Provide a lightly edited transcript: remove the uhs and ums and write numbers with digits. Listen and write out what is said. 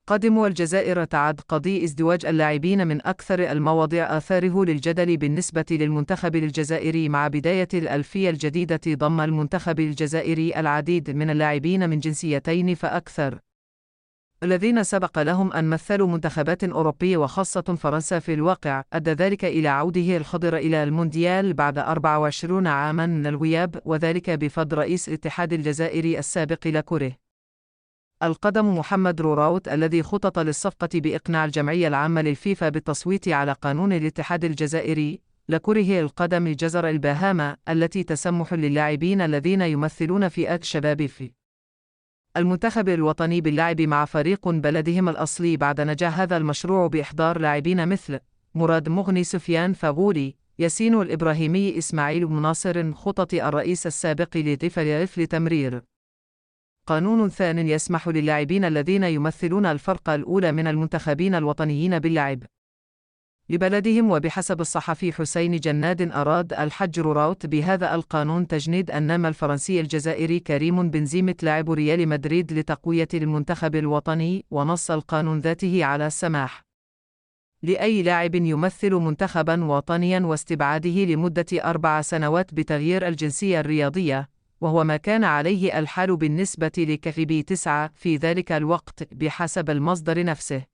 قدموا الجزائر تعد قضية ازدواج اللاعبين من أكثر المواضيع آثاره للجدل بالنسبة للمنتخب الجزائري. مع بداية الألفية الجديدة ضم المنتخب الجزائري العديد من اللاعبين من جنسيتين فأكثر، الذين سبق لهم أن مثلوا منتخبات أوروبية وخاصة فرنسا. في الواقع أدى ذلك إلى عوده الخضر إلى المونديال بعد 24 عاما من الغياب، وذلك بفضل رئيس الاتحاد الجزائري السابق لكره القدم محمد روراوت، الذي خطط للصفقة بإقناع الجمعية العامة للفيفا بالتصويت على قانون الاتحاد الجزائري لكره القدم جزر البهاما، التي تسمح للاعبين الذين يمثلون فئات الشباب في المنتخب الوطني باللعب مع فريق بلدهم الأصلي. بعد نجاح هذا المشروع بإحضار لاعبين مثل مراد مغني، سفيان فغولي، ياسين الإبراهيمي، إسماعيل بن ناصر، خطط الرئيس السابق لديفليف لتمرير قانون ثان يسمح للاعبين الذين يمثلون الفرقة الأولى من المنتخبين الوطنيين باللعب لبلدهم. وبحسب الصحفي حسين جناد، أراد الحج روراوت بهذا القانون تجنيد النام الفرنسي الجزائري كريم بنزيمة لاعب ريال مدريد لتقوية المنتخب الوطني، ونص القانون ذاته على السماح لأي لاعب يمثل منتخبا وطنيا واستبعاده لمدة 4 سنوات بتغيير الجنسية الرياضية، وهو ما كان عليه الحال بالنسبة لكفيبي 9 في ذلك الوقت بحسب المصدر نفسه.